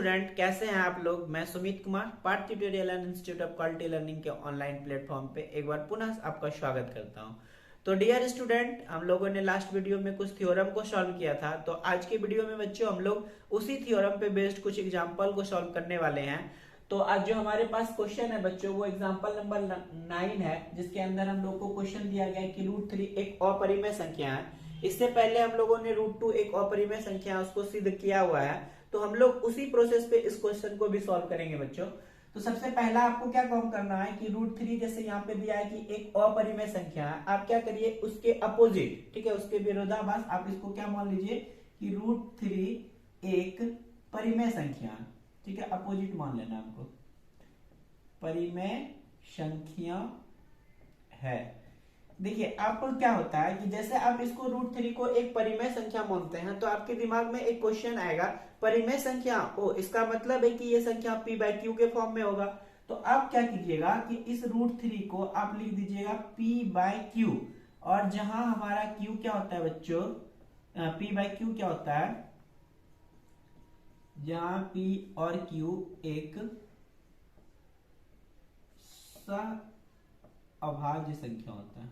Student, कैसे हैं आप लोग। मैं Sumit Kumar Parth tutorial and institute of quality learning के ऑनलाइन प्लेटफॉर्म पे एक बार पुनः आपका स्वागत करता हूं। तो डियर स्टूडेंट, हम लोगों ने लास्ट वीडियो में कुछ थ्योरम को सॉल्व किया था। तो आज के वीडियो में बच्चों हम लोग उसी थ्योरम पे बेस्ड कुछ एग्जाम्पल को सॉल्व करने वाले हैं। तो आज जो हमारे पास क्वेश्चन है बच्चों, वो एग्जाम्पल नंबर 9 है, जिसके अंदर हम लोग को क्वेश्चन दिया गया है कि √3 एक अपरिमेय संख्या है। इससे पहले हम लोगों ने √2 एक अपरिमेय संख्या उसको सिद्ध किया हुआ है। तो हम लोग उसी प्रोसेस पे इस क्वेश्चन को भी सॉल्व करेंगे बच्चों। तो सबसे पहला आपको क्या काम करना है कि √3 जैसे यहाँ पे दिया है कि एक अपरिमेय संख्या है, आप क्या करिए उसके अपोजिट, ठीक है, उसके विरोधाभास आप इसको क्या मान लीजिए कि √3 एक परिमेय संख्या, ठीक है, अपोजिट मान लेना हमको, परिमेय संख्या है। देखिए आपको क्या होता है कि जैसे आप इसको √3 को एक परिमेय संख्या मानते हैं तो आपके दिमाग में एक क्वेश्चन आएगा, परिमेय संख्या, ओ इसका मतलब है कि ये संख्या p/q के फॉर्म में होगा। तो आप क्या कीजिएगा कि इस √3 को आप लिख दीजिएगा p/q, और जहां हमारा q क्या होता है बच्चों, p/q क्या होता है, जहां p और q एक अभाज्य संख्या होता है।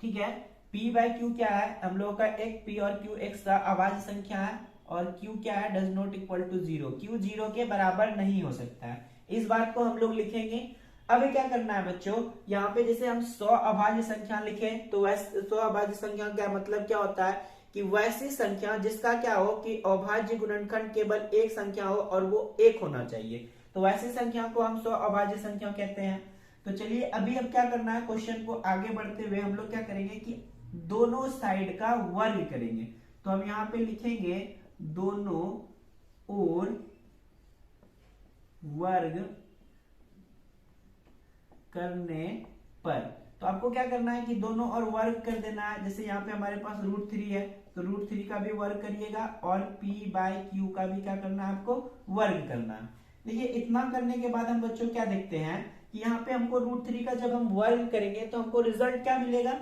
ठीक है, p/q क्या है, हम लोगों का एक p और q एक अभाज्य संख्या है, और q क्या है, does not equal to 0, q 0 के बराबर नहीं हो सकता है। इस बात को हम लोग लिखेंगे। अब क्या करना है बच्चों, यहाँ पे जैसे हम 100 अभाज्य संख्या लिखें तो वैसे 100 अभाज्य संख्या का मतलब क्या होता है कि वैसी संख्या जिसका क्या हो कि अभाज्य गुणनखंड केवल एक संख्या हो और वो एक होना चाहिए। तो वैसी संख्या को हम 100 अभाज्य संख्या कहते हैं। तो चलिए अभी अब क्या करना है, क्वेश्चन को आगे बढ़ते हुए हम लोग क्या करेंगे कि दोनों साइड का वर्ग करेंगे। तो हम यहाँ पे लिखेंगे दोनों ओर वर्ग करने पर। तो आपको क्या करना है कि दोनों ओर वर्ग कर देना है। जैसे यहाँ पे हमारे पास √3 है तो √3 का भी वर्ग करिएगा, और p/q का भी क्या करना है, आपको वर्ग करना है। देखिए इतना करने के बाद हम बच्चों क्या देखते हैं कि यहाँ पे हमको √3 का जब हम वर्ग करेंगे तो हमको रिजल्ट क्या मिलेगा।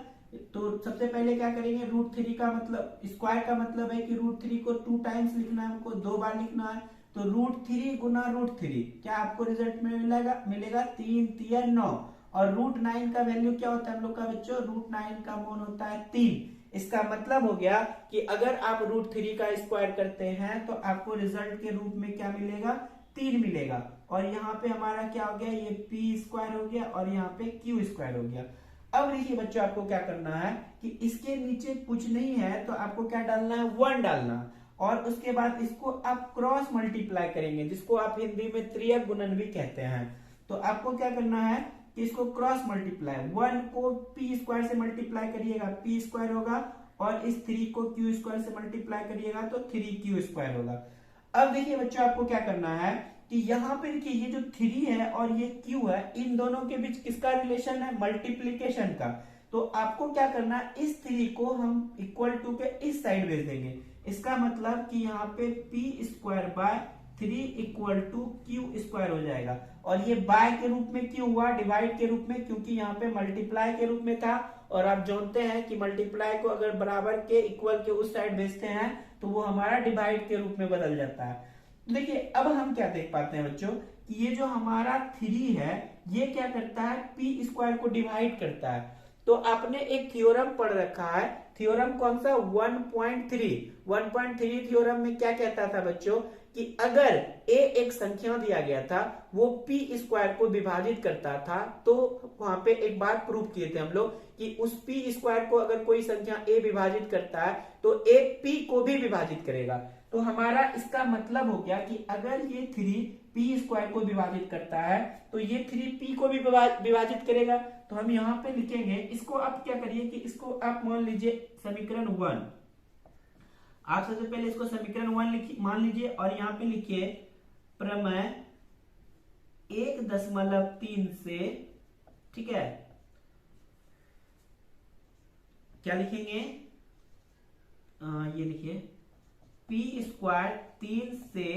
तो सबसे पहले क्या करेंगे, √3 का मतलब स्क्वायर का मतलब है कि √3 को 2 टाइम्स लिखना है, हमको 2 बार लिखना है। तो √3 गुना √3 क्या आपको रिजल्ट में मिलेगा 3 3 9, और √9 का वैल्यू क्या होता है हम लोग का बच्चों, √9 का मान होता है 3। इसका मतलब हो गया कि अगर आप √3 का स्क्वायर करते हैं तो आपको रिजल्ट के रूप में क्या मिलेगा, 3 मिलेगा। और यहाँ पे हमारा क्या हो गया, ये p² हो गया और यहाँ पे q² हो गया। अब देखिए बच्चों आपको क्या करना है कि इसके नीचे कुछ नहीं है तो आपको क्या डालना है, 1 डालना, और उसके बाद इसको आप क्रॉस मल्टीप्लाई करेंगे, जिसको आप हिंदी में त्रियक गुणन भी कहते हैं। तो आपको क्या करना है कि इसको क्रॉस मल्टीप्लाई, 1 को p² से मल्टीप्लाई करिएगा, p² होगा, और इस 3 को q² से मल्टीप्लाई करिएगा तो 3q² होगा। अब देखिए बच्चों आपको क्या करना है कि यहाँ पे देखिए ये जो 3 है और ये q है, इन दोनों के बीच किसका रिलेशन है, मल्टीप्लीकेशन का। तो आपको क्या करना है, इस 3 को हम इक्वल टू के इस साइड भेज देंगे। इसका मतलब कि यहाँ पे p²/3 इक्वल टू q² हो जाएगा, और ये बाय के रूप में क्यों हुआ, डिवाइड के रूप में, क्योंकि यहाँ पे मल्टीप्लाई के रूप में था। और आप जानते हैं कि मल्टीप्लाई को अगर बराबर के इक्वल के उस साइड भेजते हैं तो वो हमारा डिवाइड के रूप में बदल जाता है। तो देखिए अब हम क्या देख पाते हैं बच्चों कि ये जो हमारा 3 है ये क्या करता है, p² को डिवाइड करता है। तो आपने एक थ्योरम पढ़ रखा है, थ्योरम कौन सा, 1.3 थ्योरम में क्या कहता था बच्चों कि अगर a एक संख्या दिया गया था वो p² को विभाजित करता था, तो वहां पे एक बात प्रूव किए थे हम लोग कि उस p² को अगर कोई संख्या a विभाजित करता है तो a p को भी विभाजित करेगा। तो हमारा इसका मतलब हो गया कि अगर ये 3 p² को विभाजित करता है तो ये 3 p को भी विभाजित करेगा। तो हम यहाँ पे लिखेंगे, इसको आप क्या करिए कि इसको आप मान लीजिए समीकरण 1। आप सबसे पहले इसको समीकरण 1 मान लीजिए, और यहाँ पे लिखिए प्रमेय 1.3 से, ठीक है, क्या लिखेंगे, ये लिखिए p² 3 से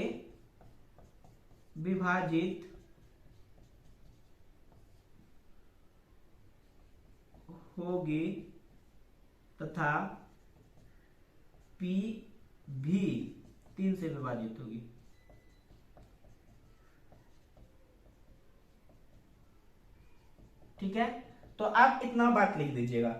विभाजित होगी तथा P भी 3 से विभाजित होगी। ठीक है, तो आप इतना बात लिख दीजिएगा।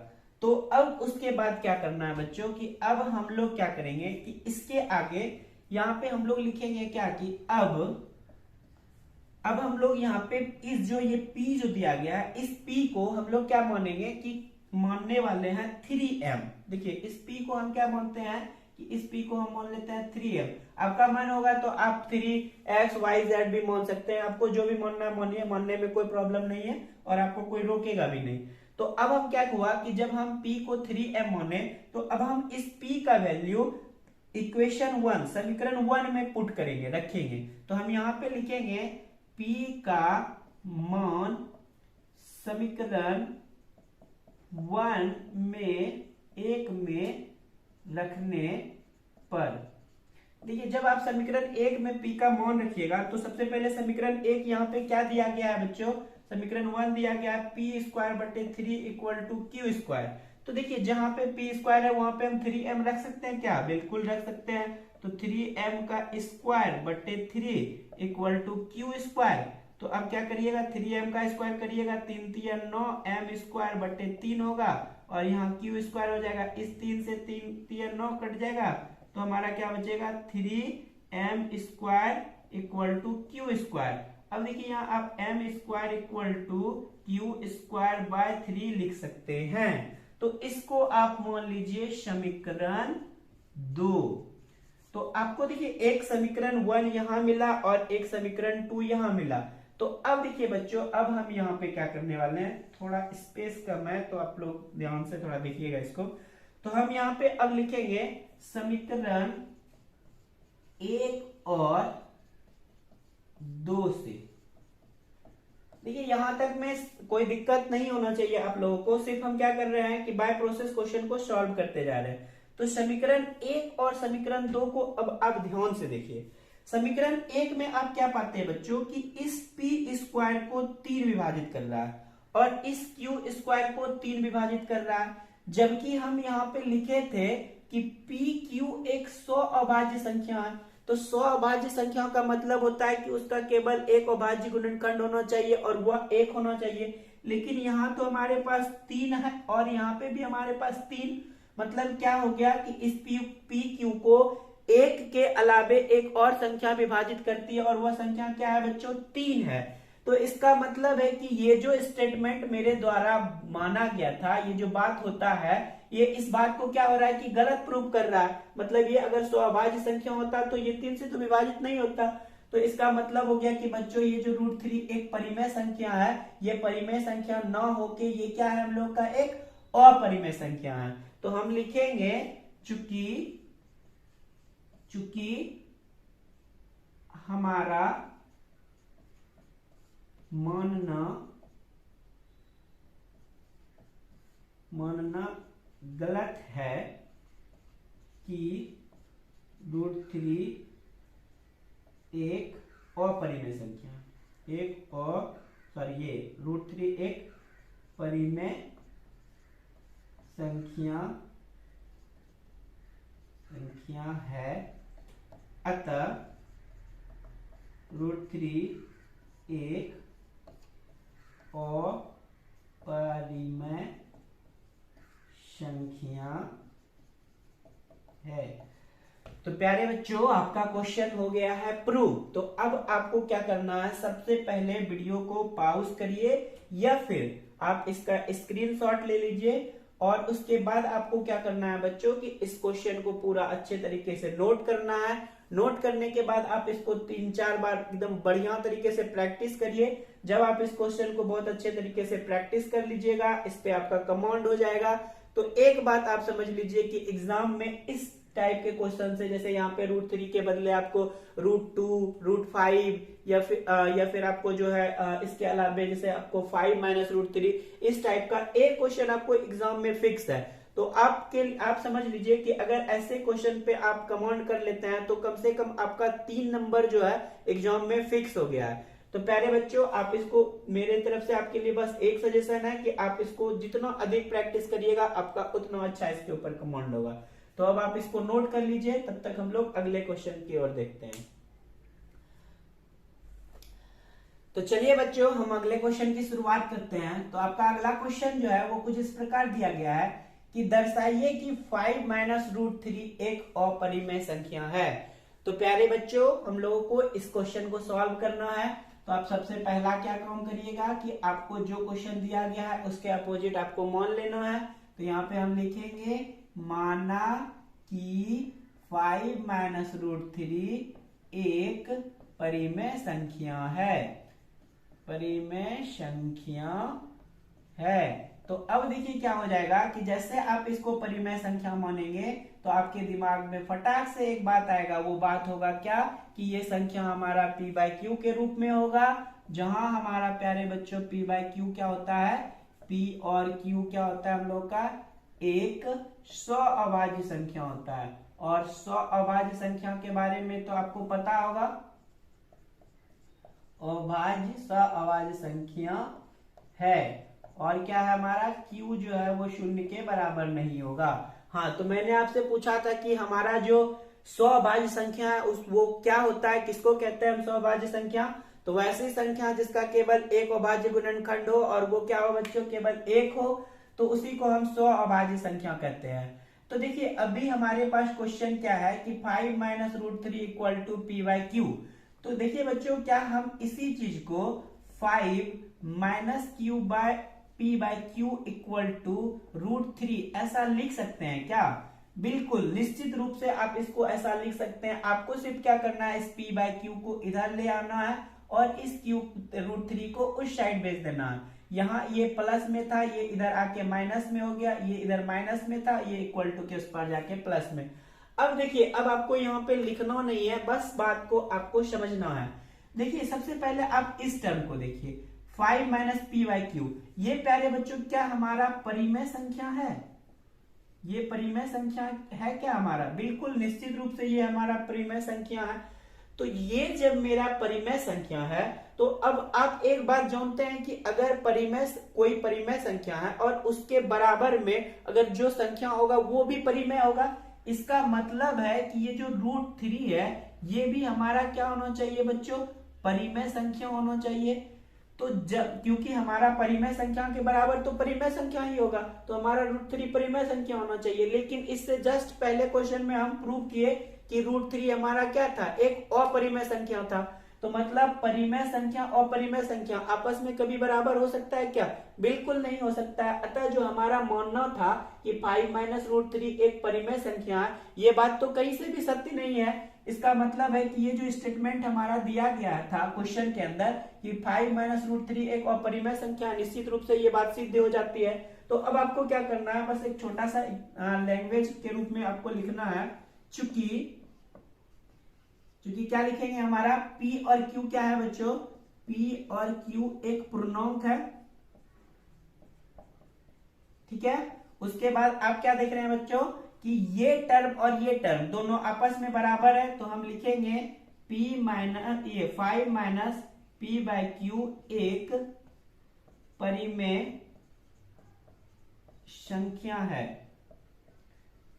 तो अब उसके बाद क्या करना है बच्चों कि अब हम लोग क्या करेंगे कि इसके आगे यहां पे हम लोग लिखेंगे क्या कि अब हम लोग यहाँ पे इस जो ये P जो दिया गया है, इस P को हम लोग क्या मानेंगे कि मानने वाले हैं 3m। देखिए इस P को हम क्या मानते हैं कि इस P को हम मान लेते हैं 3m। आपका मन होगा तो आप 3x y z भी मान सकते हैं, आपको जो भी मानना है मानिए, मानने में कोई प्रॉब्लम नहीं है और आपको कोई रोकेगा भी नहीं। तो अब हम क्या हुआ कि जब हम P को 3m माने तो अब हम इस P का वैल्यू इक्वेशन 1 समीकरण 1 में पुट करेंगे, रखेंगे। तो हम यहाँ पे लिखेंगे P का मान समीकरण 1 में 1 में रखने पर, देखिए जब आप समीकरण 1 में P का मान रखिएगा तो सबसे पहले समीकरण 1 यहाँ पे क्या दिया गया है बच्चों, समीकरण 1 दिया गया है P स्क्वायर बटे 3 इक्वल टू क्यू स्क्वायर। तो देखिए जहां पे P स्क्वायर है वहां पे हम 3m रख सकते हैं क्या, बिल्कुल रख सकते हैं। तो 3m का स्क्वायर बटे 3 इक्वल टू क्यू स्क्वायर। तो अब क्या करिएगा 3m का स्क्वायर करिएगा, 3 3 9 m स्क्वायर बटे 3 होगा और यहाँ क्यू स्क्वायर हो जाएगा, इस 3 से 3 3 9 कट जाएगा तो हमारा क्या बचेगा 3m square equal to Q square. अब देखिए यहाँ आप m square equal to Q square by 3 लिख सकते हैं। तो इसको आप मान लीजिए समीकरण 2। तो आपको देखिए एक समीकरण 1 यहां मिला और एक समीकरण 2 यहां मिला। तो अब देखिए बच्चों अब हम यहाँ पे क्या करने वाले हैं, थोड़ा स्पेस कम है तो आप लोग ध्यान से थोड़ा देखिएगा इसको। तो हम यहाँ पे अब लिखेंगे समीकरण 1 और 2 से। देखिए यहां तक में कोई दिक्कत नहीं होना चाहिए आप लोगों को, सिर्फ हम क्या कर रहे हैं कि बाय प्रोसेस क्वेश्चन को सॉल्व करते जा रहे हैं। तो समीकरण 1 और समीकरण 2 को अब आप ध्यान से देखिए। समीकरण 1 में आप क्या पाते हैं बच्चों कि इस P स्क्वायर को 3 विभाजित कर रहा है और इस Q स्क्वायर को 3 विभाजित कर रहा है, जबकि हम यहाँ पे लिखे थे कि PQ एक 100 अभाज्य संख्या है। तो 100 अभाज्य संख्याओं का मतलब होता है कि उसका केवल एक अभाज्य गुणनखंड होना चाहिए और वह 1 होना चाहिए। लेकिन यहाँ तो हमारे पास 3 है और यहाँ पे भी हमारे पास 3, मतलब क्या हो गया कि इस PQ को 1 के अलावे एक और संख्या विभाजित करती है और वह संख्या क्या है बच्चों 3 है। तो इसका मतलब है कि ये जो स्टेटमेंट मेरे द्वारा माना गया था, ये जो बात होता है, ये इस बात को क्या हो रहा है कि गलत प्रूव कर रहा है। मतलब ये अगर 100 अभाज्य संख्या होता तो ये 3 से तो विभाजित नहीं होता। तो इसका मतलब हो गया कि बच्चों ये जो √3 एक परिमेय संख्या है, ये परिमेय संख्या न होके ये क्या है हम लोग का एक अपरिमेय संख्या है। तो हम लिखेंगे चूंकि हमारा मानना गलत है कि √3 एक अपरिमेय संख्या, ये √3 एक परिमेय संख्या है, अतः √3 एक अपरिमेय संख्या है। तो प्यारे बच्चों आपका क्वेश्चन हो गया है प्रूव। तो अब आपको क्या करना है, सबसे पहले वीडियो को पॉज करिए या फिर आप इसका स्क्रीनशॉट ले लीजिए और उसके बाद आपको क्या करना है बच्चों कि इस क्वेश्चन को पूरा अच्छे तरीके से नोट करना है। नोट करने के बाद आप इसको 3-4 बार एकदम बढ़िया तरीके से प्रैक्टिस करिए। जब आप इस क्वेश्चन को बहुत अच्छे तरीके से प्रैक्टिस कर लीजिएगा, इस पे आपका कमांड हो जाएगा। तो एक बात आप समझ लीजिए कि एग्जाम में इस टाइप के क्वेश्चन से, जैसे यहाँ पे √3 के बदले आपको √2, √5 या फिर आपको जो है इसके अलावा जैसे आपको 5 - √3, इस टाइप का एक क्वेश्चन आपको एग्जाम में फिक्स है। तो आप समझ लीजिए कि अगर ऐसे क्वेश्चन पे आप कमांड कर लेते हैं तो कम से कम आपका 3 नंबर जो है एग्जाम में फिक्स हो गया है। तो प्यारे बच्चों, आप इसको, मेरे तरफ से आपके लिए बस एक सजेशन है कि आप इसको जितना अधिक प्रैक्टिस करिएगा आपका उतना अच्छा इसके ऊपर कमांड होगा। तो अब आप इसको नोट कर लीजिए, तब तक हम लोग अगले क्वेश्चन की ओर देखते हैं। तो चलिए बच्चों, हम अगले क्वेश्चन की शुरुआत करते हैं। तो आपका अगला क्वेश्चन जो है वो कुछ इस प्रकार दिया गया है कि दर्शाइए कि 5 माइनस रूट 3 एक अपरिमेय संख्या है। तो प्यारे बच्चों, हम लोगों को इस क्वेश्चन को सॉल्व करना है। तो आप सबसे पहला क्या काम करिएगा कि आपको जो क्वेश्चन दिया गया है उसके अपोजिट आपको मान लेना है। तो यहाँ पे हम लिखेंगे माना कि 5 माइनस रूट 3 एक परिमेय संख्या है, परिमेय संख्या है। तो अब देखिए क्या हो जाएगा कि जैसे आप इसको परिमेय संख्या मानेंगे तो आपके दिमाग में फटाक से एक बात आएगा। वो बात होगा क्या कि ये संख्या हमारा p बाई क्यू के रूप में होगा, जहां हमारा प्यारे बच्चों p बाई क्यू क्या होता है, p और q क्या होता है हम लोग का, एक सअभाज्य संख्या होता है। और सअभाज्य संख्या के बारे में तो आपको पता होगा, अभाज्य सअभाज्य संख्या है। और क्या है हमारा q जो है वो शून्य के बराबर नहीं होगा। हाँ, तो मैंने आपसे पूछा था कि हमारा जो सअभाज्य संख्या है उस वो क्या होता है, किसको कहते हैं हम सअभाज्य संख्या। तो वैसी संख्या जिसका केवल एक अभाज्य गुणनखंड हो और वो क्या हो बच्चों, केवल एक हो, तो उसी को हम सअभाज्य संख्या कहते हैं। तो देखिए अभी हमारे पास क्वेश्चन क्या है कि 5 minus root 3 equal to P by Q. तो देखिए बच्चों, क्या हम इसी चीज को 5 minus Q by P by Q equal to root 3 ऐसा लिख सकते हैं क्या? बिल्कुल, निश्चित रूप से आप इसको ऐसा लिख सकते हैं। आपको सिर्फ क्या करना है, इस p बाई क्यू को इधर ले आना है और इस q रूट 3 को उस साइड भेज देना है। यहाँ ये प्लस में था, ये इधर आके माइनस में हो गया, ये इधर माइनस में था, ये इक्वल टू के उस पर जाके प्लस में। अब देखिए, अब आपको यहाँ पे लिखना नहीं है, बस बात को आपको समझना है। देखिए सबसे पहले आप इस टर्म को देखिए, 5 माइनस पी बाई क्यू। ये प्यारे बच्चों क्या हमारा परिमेय संख्या है? ये परिमेय संख्या है क्या हमारा? बिल्कुल निश्चित रूप से ये हमारा परिमेय संख्या है। तो ये जब मेरा परिमेय संख्या है, तो अब आप एक बात जानते हैं कि अगर कोई परिमेय संख्या है और उसके बराबर में अगर जो संख्या होगा वो भी परिमेय होगा, इसका मतलब है कि ये जो रूट 3 है ये भी हमारा क्या होना चाहिए बच्चों, परिमेय संख्या होना चाहिए। तो जब क्योंकि हमारा परिमेय संख्या के बराबर तो परिमेय संख्या ही होगा, तो हमारा रूट 3 परिमेय संख्या होना चाहिए। लेकिन इससे जस्ट पहले क्वेश्चन में हम प्रूव किए कि रूट 3 हमारा क्या था, एक अपरिमेय संख्या था। तो मतलब परिमेय संख्या और अपरिमेय संख्या आपस में कभी बराबर हो सकता है क्या? बिल्कुल नहीं हो सकता है। अतः जो हमारा मानना था कि 5 माइनस रूट 3 एक परिमेय संख्या है, ये बात तो कहीं से भी सत्य नहीं है। इसका मतलब है कि ये जो स्टेटमेंट हमारा दिया गया था क्वेश्चन के अंदर कि 5 माइनस रूट 3 एक अपरिमेय संख्या है, निश्चित रूप से ये बात सिद्ध हो जाती है। तो अब आपको क्या करना है, बस एक छोटा सा लैंग्वेज के रूप में आपको लिखना है। चूंकि क्या लिखेंगे, हमारा p और q क्या है बच्चों, p और q एक पूर्णांक है, ठीक है। उसके बाद आप क्या देख रहे हैं बच्चों कि ये टर्म और ये टर्म दोनों आपस में बराबर है, तो हम लिखेंगे p माइनस ये 5 माइनस पी बाई क्यू एक परिमेय संख्या है,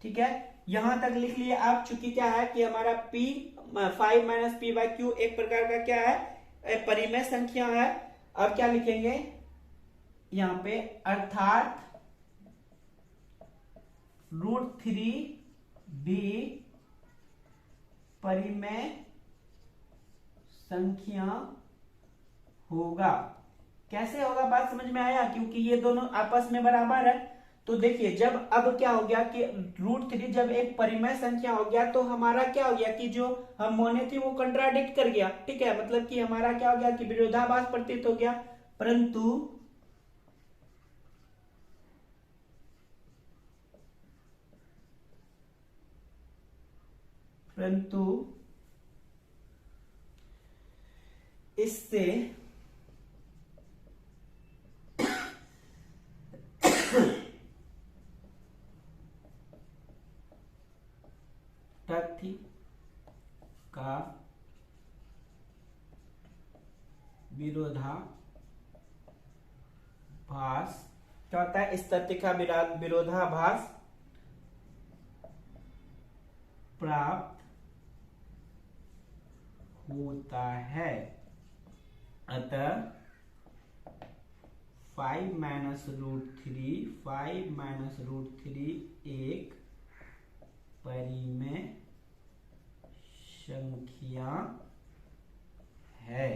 ठीक है। यहां तक लिख लिए आप। चूंकि क्या है कि हमारा p 5 minus P by Q एक प्रकार का क्या है, परिमेय संख्या है। अब क्या लिखेंगे यहां पे, अर्थात रूट 3 भी परिमेय संख्या होगा। कैसे होगा, बात समझ में आया? क्योंकि ये दोनों आपस में बराबर है। तो देखिए, जब अब क्या हो गया कि रूट 3 जब एक परिमेय संख्या हो गया तो हमारा क्या हो गया कि जो हम माने थे वो कंट्राडिक्ट कर गया, ठीक है। मतलब कि हमारा क्या हो गया कि विरोधाभास प्रतीत हो गया। परंतु इससे तथ्य का विरोधाभास क्या होता है, इस तथ्य का विरोधाभास प्राप्त होता है। अतः 5 - √3 एक परिमेय संख्या है।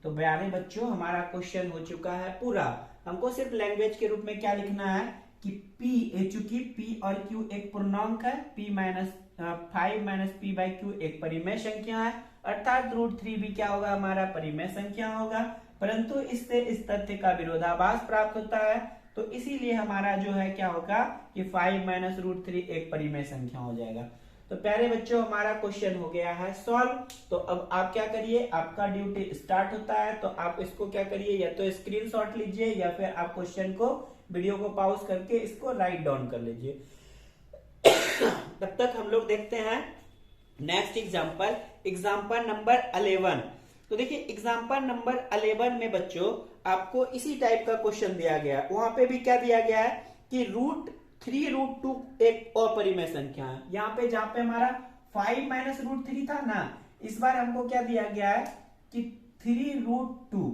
तो प्यारे बच्चों, हमारा क्वेश्चन हो चुका है पूरा। हमको सिर्फ लैंग्वेज के रूप में क्या लिखना है कि P, चूंकि P और Q एक पूर्णांक है, P - 5 - P/Q एक परिमेय संख्या है, अर्थात √3 भी क्या होगा, हमारा परिमेय संख्या होगा। परंतु इससे इस तथ्य का विरोधाभास प्राप्त होता है, तो इसीलिए हमारा जो है क्या होगा कि 5 - √3 एक परिमेय संख्या हो जाएगा। तो प्यारे बच्चों, हमारा क्वेश्चन हो गया है सॉल्व। तो अब आप क्या करिए, आपका ड्यूटी स्टार्ट होता है, तो आप इसको क्या करिए, या तो स्क्रीनशॉट लीजिए या फिर आप क्वेश्चन को, वीडियो को पॉज करके इसको राइट डाउन कर लीजिए। तब तक हम लोग देखते हैं नेक्स्ट एग्जाम्पल नंबर 11। तो देखिए एग्जाम्पल नंबर 11 में बच्चों आपको इसी टाइप का क्वेश्चन दिया गया है। वहां पे भी क्या दिया गया है कि √3 √2 एक अपरिमेय संख्या है। यहाँ पे जहां पे हमारा 5 - √3 था ना, इस बार हमको क्या दिया गया है कि 3 √2,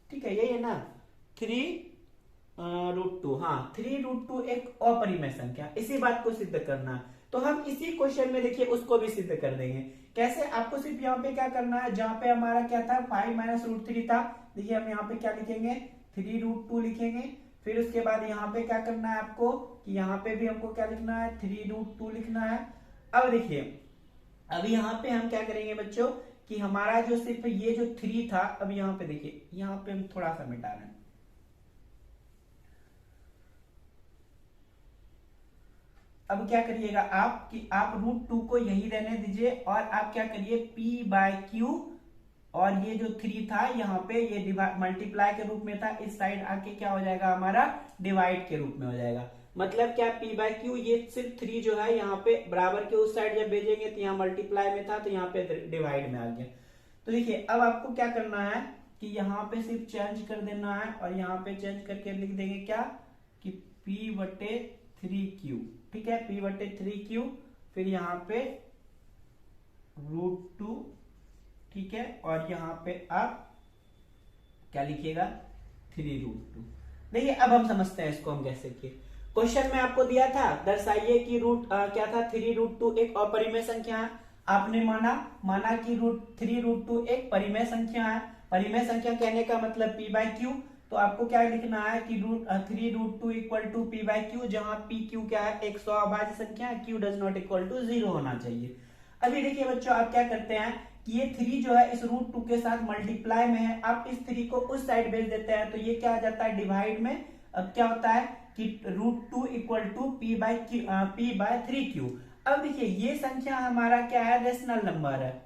ठीक है, यही है ना, 3 √2, हाँ 3 √2 एक अपरिमेय संख्या, इसी बात को सिद्ध करना है। तो हम इसी क्वेश्चन में देखिए उसको भी सिद्ध कर देंगे। कैसे, आपको सिर्फ यहाँ पे क्या करना है, जहां पे हमारा क्या था 5 - √3 था, देखिए हम यहाँ पे क्या लिखेंगे 3 √2 लिखेंगे। फिर उसके बाद यहाँ पे क्या करना है आपको कि यहाँ पे भी हमको क्या लिखना है 3 √2 लिखना है। अब देखिए अब यहाँ पे हम क्या करेंगे बच्चों कि हमारा जो सिर्फ ये जो 3 था, अब यहाँ पे देखिए यहाँ पे हम थोड़ा सा मिटा रहे हैं। अब क्या करिएगा आप कि आप √2 को यही रहने दीजिए और आप क्या करिए P/Q, और ये जो 3 था यहाँ पे ये मल्टीप्लाई के रूप में था, इस साइड आके क्या हो जाएगा हमारा डिवाइड के रूप में हो जाएगा। मतलब क्या P/Q, ये सिर्फ 3 जो है यहाँ पे बराबर के उस साइड जब भेजेंगे तो यहाँ मल्टीप्लाई में था, तो यहाँ पे डिवाइड में आ गया। तो देखिए अब आपको क्या करना है कि यहाँ पे सिर्फ चेंज कर देना है और यहाँ पे चेंज करके लिख देंगे क्या कि P/3Q, ठीक है, P/3Q, फिर यहाँ पे √2, ठीक है, और यहाँ पे आप क्या लिखिएगा 3 √2। देखिए अब हम समझते हैं इसको हम कैसे किए। क्वेश्चन में आपको दिया था दर्शाइए कि क्या था 3 √2 एक अपरिमेय संख्या है। आपने माना कि 3 √2 एक परिमेय संख्या है। परिमेय संख्या कहने का मतलब P/Q, तो आपको क्या लिखना है कि 3 √2 इक्वल टू P/Q, जहां PQ क्या है एक अभाज्य संख्या है, Q does not equal to 0 होना चाहिए। अभी देखिए बच्चों आप क्या करते हैं कि ये 3 जो है इस √2 के साथ मल्टीप्लाई में है, आप इस 3 को उस साइड भेज देते हैं, तो ये क्या आ जाता है डिवाइड में। अब क्या होता है कि √2 इक्वल टू P/3Q। अब देखिए ये संख्या हमारा क्या है, रेशनल नंबर है,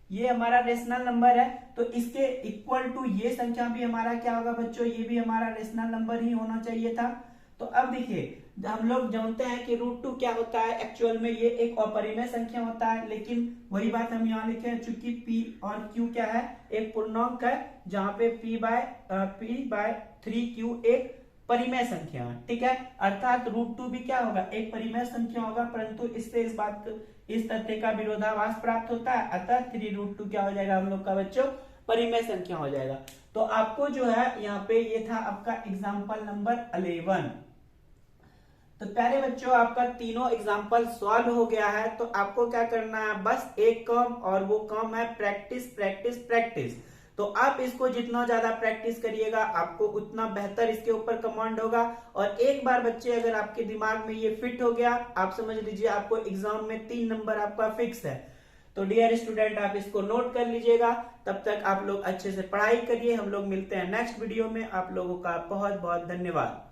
ये हमारा रेशनल नंबर है, तो इसके इक्वल टू ये संख्या भी हमारा क्या होगा बच्चों, ये भी हमारा रेशनल नंबर ही होना चाहिए था। तो अब देखिए हम लोग जानते हैं कि √2 क्या होता है, एक्चुअल में ये एक अपरिमेय संख्या होता है, लेकिन वही बात हम यहाँ लिखे हैं, चूंकि P और Q क्या है एक पूर्णांक है, जहां पे P/3Q एक परिमेय संख्या है, ठीक है, अर्थात √2 भी क्या होगा एक परिमेय संख्या होगा, परंतु इससे इस तथ्य का विरोधाभास प्राप्त होता है, अतः 3 √2 क्या हो जाएगा हम लोग का बच्चों परिमेय संख्या हो जाएगा। तो आपको जो है यहाँ पे ये था आपका एग्जाम्पल नंबर 11। तो प्यारे बच्चों आपका तीनों एग्जाम्पल सॉल्व हो गया है। तो आपको क्या करना है, बस एक काम, और वो काम है प्रैक्टिस प्रैक्टिस प्रैक्टिस। तो आप इसको जितना ज्यादा प्रैक्टिस करिएगा आपको उतना बेहतर इसके ऊपर कमांड होगा। और एक बार बच्चे अगर आपके दिमाग में ये फिट हो गया, आप समझ लीजिए आपको एग्जाम में 3 नंबर आपका फिक्स है। तो डियर स्टूडेंट आप इसको नोट कर लीजिएगा। तब तक आप लोग अच्छे से पढ़ाई करिए। हम लोग मिलते हैं नेक्स्ट वीडियो में। आप लोगों का बहुत बहुत धन्यवाद।